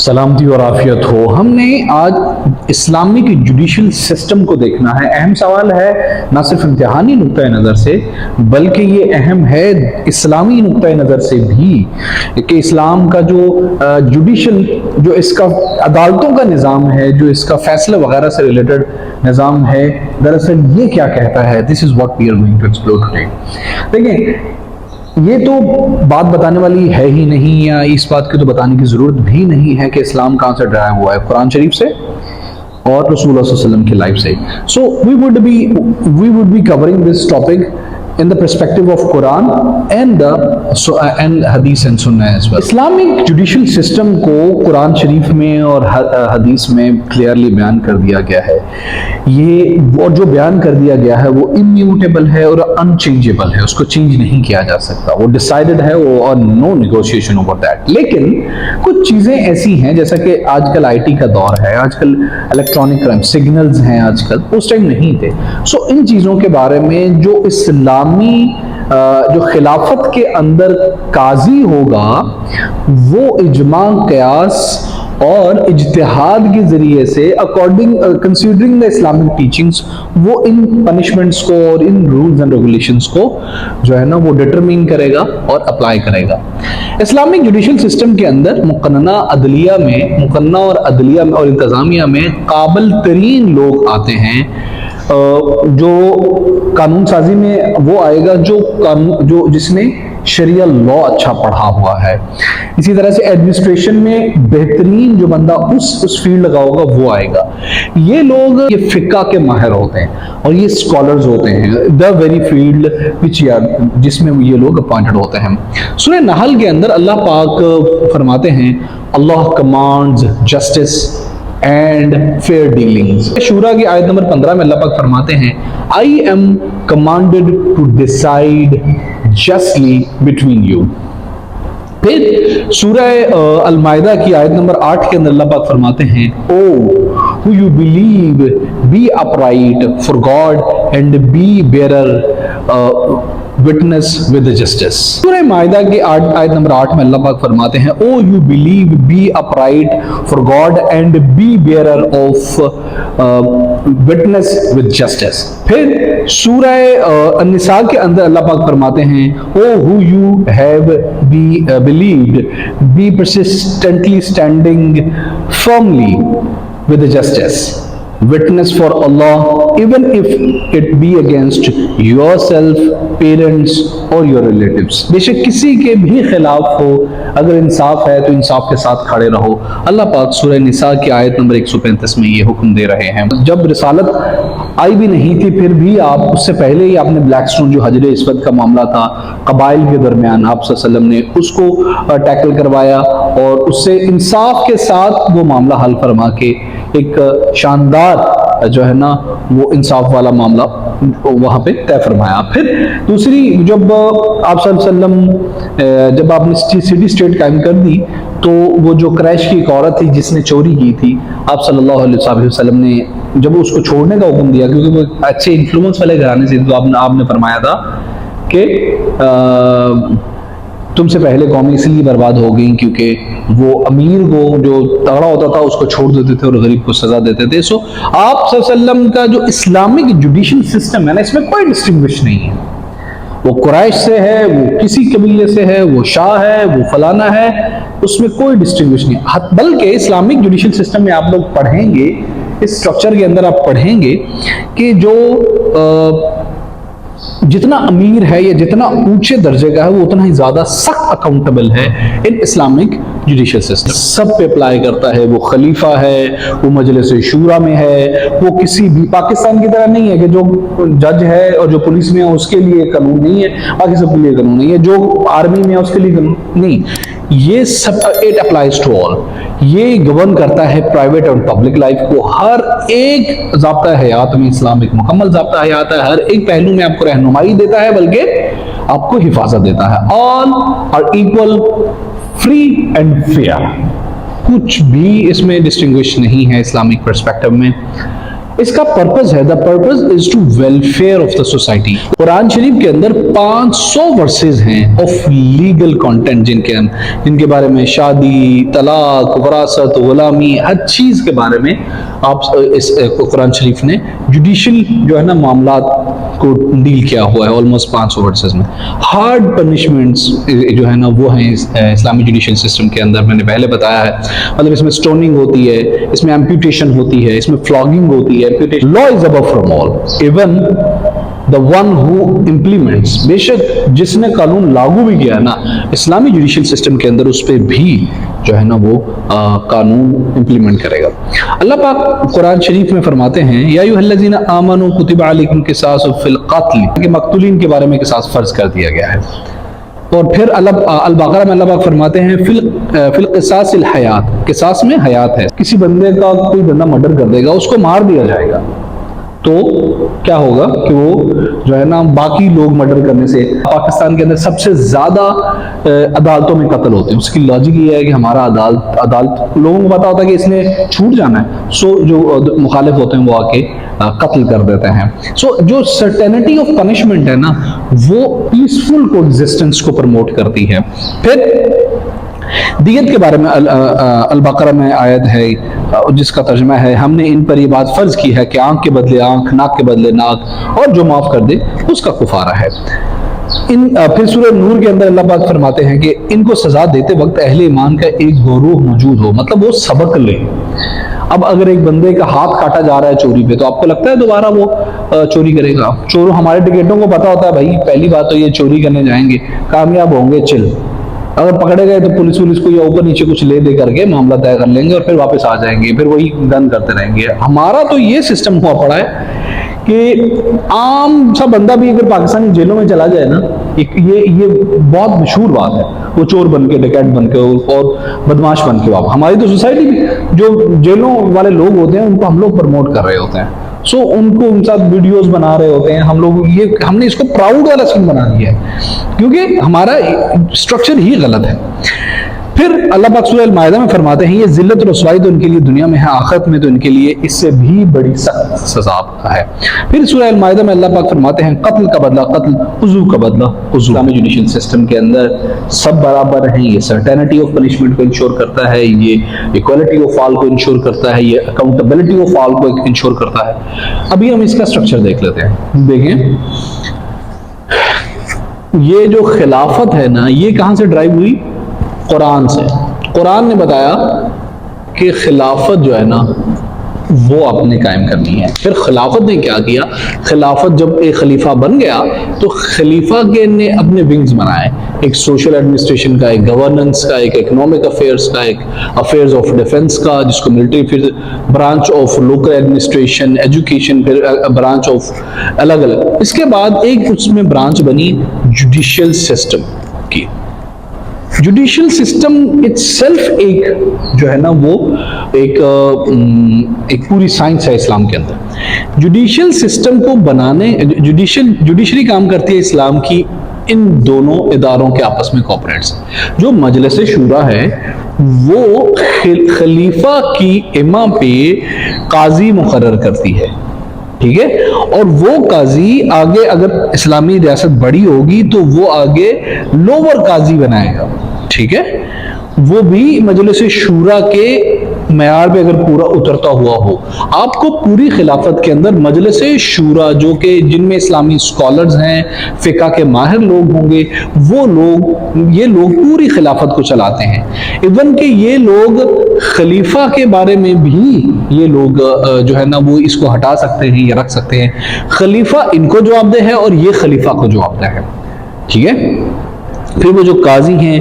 سلامتی اور عافیت ہو۔ ہم نے آج اسلامک جوڈیشل سسٹم کو دیکھنا ہے۔ اہم سوال ہے نہ صرف امتحانی نقطۂ نظر سے بلکہ یہ اہم ہے اسلامی نقطۂ نظر سے بھی کہ اسلام کا جو جوڈیشل جو اس کا عدالتوں کا نظام ہے، جو اس کا فیصلے وغیرہ سے ریلیٹڈ نظام ہے، دراصل یہ کیا کہتا ہے۔ This is what we are going to explore today۔ دیکھیں، یہ تو بات بتانے والی ہے ہی نہیں، یا اس بات کی تو بتانے کی ضرورت بھی نہیں ہے کہ اسلام کہاں سے ڈرایا ہوا ہے، قرآن شریف سے اور رسول اللہ صلی اللہ علیہ وسلم کی لائف سے۔ So we would be covering this topic in the perspective of Quran and Hadith and Sunnah as well۔ Islamic judicial system کو قرآن شریف میں اور حدیث میں کلیئرلی بیان کر دیا گیا ہے۔ یہ اور جو بیان کر دیا گیا ہے وہ امیوٹیبل ہے اور انچینجیبل ہے، اس کو چینج نہیں کیا جا سکتا، وہ ڈیسائیڈڈ ہے اور نو نیگوشیشن اوور دیٹ۔ لیکن کچھ چیزیں ایسی ہیں جیسا کہ آج کل آئی ٹی کا دور ہے، آج کل الیکٹرانک کرائم سگنلز ہیں، آج کل اس ٹائم نہیں تھے۔ سو ان چیزوں کے بارے میں جو اسلامی جو خلافت کے اندر قاضی ہوگا وہ اجماع، قیاس اور اجتہاد کے ذریعے سے کنسیڈرنگ دا اسلامک ٹیچنگز وہ ان پنشمنٹس کو اور ان رولز اینڈ ریگولیشنز کو جو ہے نا وہ ڈٹرمین کرے گا اور اپلائی کرے گا۔ اسلامک جوڈیشل سسٹم کے اندر مقننہ اور عدلیہ میں اور انتظامیہ میں قابل ترین لوگ آتے ہیں۔ جو قانون سازی میں وہ آئے گا جو جس نے شریعہ لاء اچھا پڑھا ہوا ہے۔ اسی طرح سے ایڈمنسٹریشن میں بہترین جو بندہ اس فیلڈ کا ہوگا وہ آئے گا۔ یہ لوگ یہ فقہ کے ماہر ہوتے ہیں اور یہ اسکالرز ہوتے ہیں، دا ویری فیلڈ جس میں یہ لوگ اپوائنٹڈ ہوتے ہیں۔ سورہ نحل کے اندر اللہ پاک فرماتے ہیں اللہ commands justice and fair dealings. شورا کی آیت نمبر 15 میں اللہ پاک فرماتے ہیں I am commanded to decide justly between you۔ پھر سورہ المائدہ کی آیت نمبر 8 کے اندر اللہ پاک فرماتے ہیں Oh who you believe, be upright for God and be bearer witness with the justice۔ سورہ مائدہ کی آیت نمبر 8 میں اللہ پاک فرماتے ہیں Oh you believe, be upright for God and be bearer of witness with justice۔ پھر سورہ النساء کے اندر اللہ پاک فرماتے ہیں Oh who you have believed, be persistently standing firmly with the justice, witness for Allah even if it be against yourself, parents or your relatives۔ بے شک کسی کے بھی خلاف ہو، اگر انصاف ہے تو انصاف کے ساتھ کھڑے رہو۔ اللہ پاک سورہ نساء کی آیت نمبر 135 میں یہ حکم دے رہے ہیں۔ جب رسالت آئی بھی نہیں تھی پھر بھی آپ اس سے پہلے ہی آپ نے بلیک سٹون جو حجر اسود کا معاملہ تھا قبائل کے درمیان، آپ صلی اللہ علیہ وسلم نے اس کو ٹیکل کروایا اور اس سے انصاف کے ساتھ وہ معاملہ حل فرما کے ایک شاندار جو ہے نا وہ انصاف والا معاملہ وہاں پہ طے فرمایا۔ پھر دوسری جب آپ صلی اللہ علیہ وسلم جب آپ نے سٹی اسٹیٹ قائم کر دی تو وہ جو قریش کی ایک عورت تھی جس نے چوری کی تھی، آپ صلی اللہ علیہ وسلم نے جب اس کو چھوڑنے کا حکم دیا کیونکہ وہ اچھے انفلوئنس والے گھرانے سے، تو آپ نے فرمایا تھا کہ تم سے پہلے قومیں اس لیے برباد ہو گئیں کیونکہ وہ امیر کو جو تگڑا ہوتا تھا اس کو چھوڑ دیتے تھے اور غریب کو سزا دیتے تھے۔ سو آپ صلی اللہ علیہ وسلم کا جو اسلامک جوڈیشل سسٹم ہے نا، اس میں کوئی ڈسٹنگوش نہیں ہے، وہ قریش سے ہے، وہ کسی قبیلے سے ہے، وہ شاہ ہے، وہ فلانا ہے، اس میں کوئی ڈسٹنگوش نہیں۔ بلکہ اسلامک جوڈیشل سسٹم میں آپ لوگ پڑھیں گے، اس سٹرکچر کے اندر آپ پڑھیں گے کہ جو جتنا امیر ہے یا جتنا اونچے درجے کا ہے وہ اتنا ہی زیادہ سخت اکاؤنٹیبل ہے ان اسلامک جوڈیشل سسٹم، سب پہ اپلائی کرتا ہے۔ وہ خلیفہ ہے، وہ مجلس شورا میں ہے، وہ کسی بھی پاکستان کی طرح نہیں ہے کہ جو جج ہے اور جو پولیس میں ہے اس کے لیے قانون نہیں ہے، باقی سب کے لیے قانون نہیں ہے، جو آرمی میں ہے اس کے لیے قانون نہیں، یہ سب اٹ اپلائز ٹو آل۔ یہ گورن کرتا ہے پرائیویٹ اور پبلک لائف کو، ہر ایک ضابطہ حیات میں اسلام ایک مکمل ضابطہ حیات ہے، ہر ایک پہلو میں آپ کو رہنمائی دیتا ہے بلکہ آپ کو حفاظت دیتا ہے۔ All are equal, free and fair, کچھ بھی اس میں ڈسٹنگوش نہیں ہے اسلامک پرسپیکٹو میں۔ اس کا پرپز ہے the purpose is to welfare of the society. قرآن شریف کے اندر 500 ورسز ہیں of legal content جن کے بارے میں شادی، طلاق، وراثت، غلامی، ہر چیز کے بارے میں آپ اس قرآن شریف نے جوڈیشل جو ہے نا معاملات کو ڈیل کیا ہوا ہے almost 500 ورسز میں. ہارڈ پنشمنٹس جو ہے نا وہ ہیں اسلامی جوڈیشل سسٹم کے اندر، میں نے پہلے بتایا ہے. مطلب اس میں اسٹوننگ ہوتی ہے، اس میں ایمپیوٹیشن ہوتی ہے، اس میں فلاگنگ ہوتی ہے. Law is above from all, even the one who implements. بے شک جس نے قانون لاگو بھی کیا نا اسلامی جوڈیشل سسٹم کے اندر، اس پہ بھی جو ہے نا وہ قانون امپلیمنٹ کرے گا. اللہ پاک قرآن شریف میں فرماتے ہیں یا ایھا الذین آمنوا کتب علیکم القصاص فی القتل، کہ مقتولین کے بارے میں قصاص فرض کر دیا گیا ہے. اور پھر البقرہ میں اللہ پاک فرماتے ہیں فی القصاص الحیات، قصاص میں حیات ہے. کسی بندے کا کوئی بندہ مرڈر کر دے گا، اس کو مار دیا جائے گا تو کیا ہوگا کہ وہ جو ہے نا باقی لوگ مرڈر کرنے سے. پاکستان کے اندر سب سے زیادہ عدالتوں میں قتل ہوتے ہیں. اس کی لاجک یہ ہے کہ ہمارا عدالت لوگوں کو پتا ہوتا ہے کہ اس نے چھوٹ جانا ہے، سو جو مخالف ہوتے ہیں وہ آ کے قتل کر دیتے ہیں. سو جو سرٹینٹی آف پنشمنٹ ہے نا وہ پیسفل کو ایگزسٹنس کو پروموٹ کرتی ہے. پھر دیت کے بارے میں البقرہ میں آیت ہے جس کا ترجمہ ہے ہم نے ان پر یہ بات فرض کی ہے کہ آنکھ کے بدلے آنکھ، ناک کے بدلے ناک، اور جو معاف کر دے اس کا کفارہ ہے. پھر سورہ نور کے اندر اللہ پاک فرماتے ہیں کہ ان کو سزا دیتے وقت اہل ایمان کا ایک گروہ موجود ہو، مطلب وہ سبق لے. اب اگر ایک بندے کا ہاتھ کاٹا جا رہا ہے چوری پہ، تو آپ کو لگتا ہے دوبارہ وہ چوری کرے گا؟ ہمارے ٹکٹوں کو پتا ہوتا ہے بھائی پہلی بات تو یہ چوری کرنے جائیں گے، کامیاب ہوں گے، چل. اگر پکڑے گئے تو پولیس کو یا اوپر نیچے کچھ لے دے کر کے معاملہ طے کر لیں گے اور پھر واپس آ جائیں گے، پھر وہی گن کرتے رہیں گے. ہمارا تو یہ سسٹم ہوا پڑا ہے کہ عام سا بندہ بھی اگر پاکستانی جیلوں میں چلا جائے نا، یہ بہت مشہور بات ہے، وہ چور بن کے، ڈکیت بن کے اور بدماش بن کے واپس. ہماری تو سوسائٹی بھی جو جیلوں والے لوگ ہوتے ہیں ان کو ہم لوگ پروموٹ کر رہے ہوتے ہیں. سو ان کو ان ساتھ ویڈیوز بنا رہے ہوتے ہیں ہم لوگ. ہم نے اس کو پراؤڈ والا سین بنا دیا ہے کیونکہ ہمارا اسٹرکچر ہی غلط ہے. پھر اللہ پاک سورہ المائدہ میں فرماتے ہیں یہ ذلت اور رسوائی تو ان کے لیے دنیا میں ہے، آخرت میں تو ان کے لیے اس سے بھی بڑی سخت سزا ہے. پھر سورہ المائدہ میں اللہ پاک فرماتے ہیں قتل کا بدلہ قتل، عضو کا بدلہ عضو. اسلامی جوڈیشل سسٹم کے اندر سب برابر ہیں. یہ سرٹینٹی آف پنشمنٹ کو انشور کرتا ہے، یہ ایکوالٹی آف آل کو انشور کرتا ہے، یہ اکاؤنٹیبلٹی آف آل کو انشور کرتا ہے. ابھی ہم اس کا اسٹرکچر دیکھ لیتے ہیں. دیکھیں یہ جو خلافت ہے نا یہ کہاں سے ڈرائیو ہوئی؟ قرآن سے. قرآن نے بتایا کہ خلافت جو ہے نا وہ آپ نے قائم کرنی ہے. پھر خلافت نے کیا کیا؟ خلافت جب ایک خلیفہ بن گیا تو خلیفہ کے نے اپنے ونگز بنائے، ایک سوشل ایڈمنسٹریشن کا، ایک گورننس کا، ایک اکنامک افیئرس کا، ایک افیئرز آف ڈیفنس کا جس کو ملٹری، پھر branch of local administration, education, پھر برانچ آف الگ الگ. اس کے بعد ایک اس میں برانچ بنی جوڈیشل سسٹم کی. جوڈیشل سسٹم اٹ سیلف ایک جو ہے نا وہ ایک پوری سائنس ہے اسلام کے اندر. جوڈیشل سسٹم کو بنانے جوڈیشری کام کرتی ہے اسلام کی ان دونوں اداروں کے آپس میں کوپریٹس. جو مجلس شورا ہے وہ خلیفہ کی امہ پہ قاضی مقرر کرتی ہے، ٹھیک ہے، اور وہ قاضی آگے اگر اسلامی ریاست بڑی ہوگی تو وہ آگے لوور قاضی بنائے گا، ٹھیک ہے. وہ بھی مجلس شورا کے معیار پہ اگر پورا اترتا ہوا ہو. آپ کو پوری خلافت کے اندر مجلس شورا جو کہ جن میں اسلامی اسکالرز ہیں، فقہ کے ماہر لوگ ہوں گے، یہ لوگ پوری خلافت کو چلاتے ہیں. ایون کہ یہ لوگ خلیفہ کے بارے میں بھی یہ لوگ جو ہے نا وہ اس کو ہٹا سکتے ہیں یا رکھ سکتے ہیں. خلیفہ ان کو جواب دہ ہے اور یہ خلیفہ کو جواب دہ ہے، ٹھیک ہے. پھر وہ جو قاضی ہیں.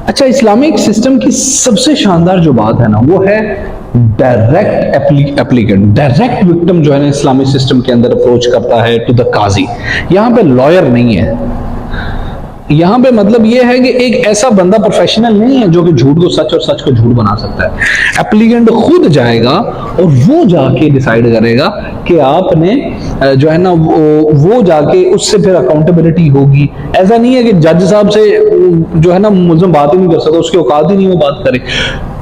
اچھا، اسلامک سسٹم کی سب سے شاندار جو بات ہے نا وہ ہے ڈائریکٹ اپلیکینٹ. ڈائریکٹ وکٹم جو ہے نا اسلامی سسٹم کے اندر اپروچ کرتا ہے ٹو دا قاضی. یہاں پہ لائر نہیں ہے، یہاں پہ مطلب یہ ہے کہ ایک ایسا بندہ پروفیشنل نہیں ہے جو کہ جھوٹ کو سچ اور سچ کو جھوٹ بنا سکتا ہے. اپلیکنٹ خود جائے گا اور وہ جا کے ڈیسائیڈ کرے گا کہ آپ نے جو ہے نا وہ جا کے اس سے پھر اکاؤنٹیبلٹی ہوگی. ایسا نہیں ہے کہ جج صاحب سے جو ہے نا ملزم بات ہی نہیں کر سکتا, اس کی اوقات ہی نہیں وہ بات کرے,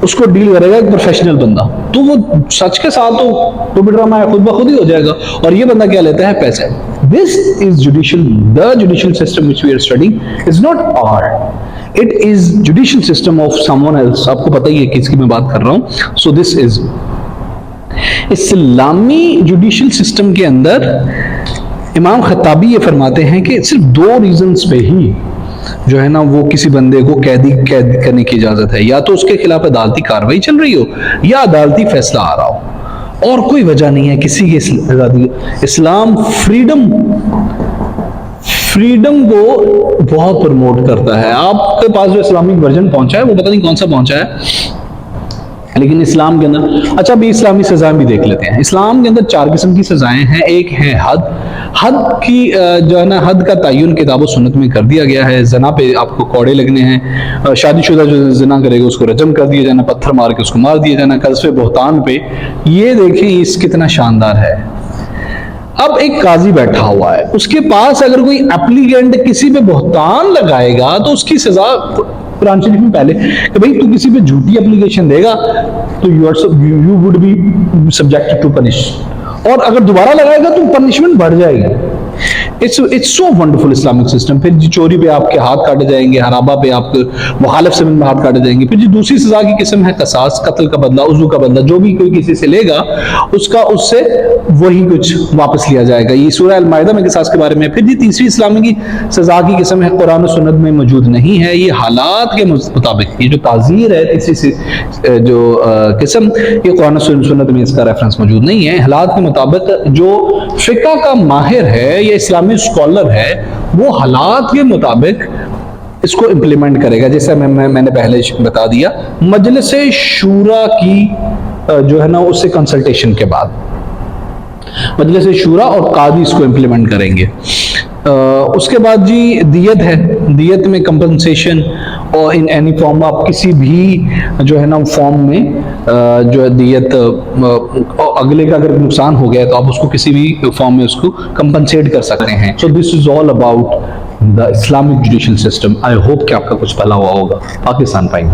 اس کو ڈیل کرے گا ایک پروفیشنل بندہ, تو وہ سچ کے ساتھ تو بھی ڈرامہ خود بخود ہی ہو جائے گا. اور یہ بندہ کیا لیتا ہے؟ پیسے. This is judicial, the judicial system which we are studying is not art. It is judicial system of someone else. آپ کو پتہ ہی ہے کس کی میں بات کر رہا ہوں. So this is اسلامی جوڈیشل سسٹم کے اندر امام خطابی یہ فرماتے ہیں کہ صرف 2 ریزنز پہ ہی جو ہے نا وہ کسی بندے کو قید کرنے کی اجازت ہے, یا تو اس کے خلاف عدالتی کاروائی چل رہی ہو یا عدالتی فیصلہ آ رہا ہو, اور کوئی وجہ نہیں ہے کسی کی آزادی. اسلام فریڈم کو بہت پروموٹ کرتا ہے. آپ کے پاس جو اسلامک ورژن پہنچا ہے وہ پتہ نہیں کون سا پہنچا ہے, لیکن اسلام کے اندر اچھا بھی اسلامی سزائیں بھی دیکھ لیتے ہیں. اسلام کے اندر 4 قسم کی سزائیں ہیں. ایک ہے حد کی جو ہے نا حد کا تعین کتاب و سنت میں کر دیا گیا ہے. زنا پہ آپ کو کوڑے لگنے ہیں, شادی شدہ جو زنا کرے گا اس کو رجم کر دیا جانا, پتھر مار کے اس کو مار دیا جانا, قذف بہتان پہ. یہ دیکھیں اس کتنا شاندار ہے. اب ایک قاضی بیٹھا ہوا ہے, اس کے پاس اگر کوئی اپلیکنٹ کسی پہ بہتان لگائے گا تو اس کی سزا قرآن شریف میں پہلے کہ بھئی تو کسی پہ جھوٹی اپلیکیشن دے گا تو you would be subjected to punish, اور اگر دوبارہ لگائے گا تو پنشمنٹ بڑھ جائے گی. It's so wonderful Islamic system. پھر جی چوری پہ آپ کے ہاتھ کاٹے جائیں گے, حرابہ پہ آپ کے مخالف سے میں ہاتھ کاٹے جائیں گے. پھر جی دوسری سزا کی قسم ہے قصاص, قتل کا بدلہ, عضو کا بدلہ. جو بھی کوئی کسی سے لے گا اس سے وہی کچھ واپس لیا جائے گا. یہ سورہ المائدہ میں قصاص کے بارے میں. پھر جی تیسری اسلامی کی سزا کی قسم ہے قرآن و سنت میں موجود نہیں ہے, یہ حالات کے مطابق. یہ جو تعزیر ہے تیسری جو قسم, یہ قرآن و سنت میں اس کا ریفرنس موجود نہیں ہے. حالات کے مطابق جو فقہ کا ماہر ہے یا اسلامی اسکالر ہے وہ حالات کے مطابق اس کو امپلیمنٹ کرے گا. جیسے میں نے پہلے بتا دیا, مجلس شورا کی جو ہے نا اس سے کنسلٹیشن کے بعد مجلس شورا اور قاضی اس کو امپلیمنٹ کریں گے. اس کے بعد جی دیت ہے. دیت میں کمپنسیشن اور ان اینی فارم, آپ کسی بھی جو ہے نا فارم میں جو ہے دیت, اگلے کا اگر نقصان ہو گیا تو آپ اس کو کسی بھی فارم میں اس کو کمپنسیٹ کر سکتے ہیں. So this is all about the Islamic judicial system. I hope کہ آپ کا کچھ بھلا ہوا ہوگا. پاکستان پائیں.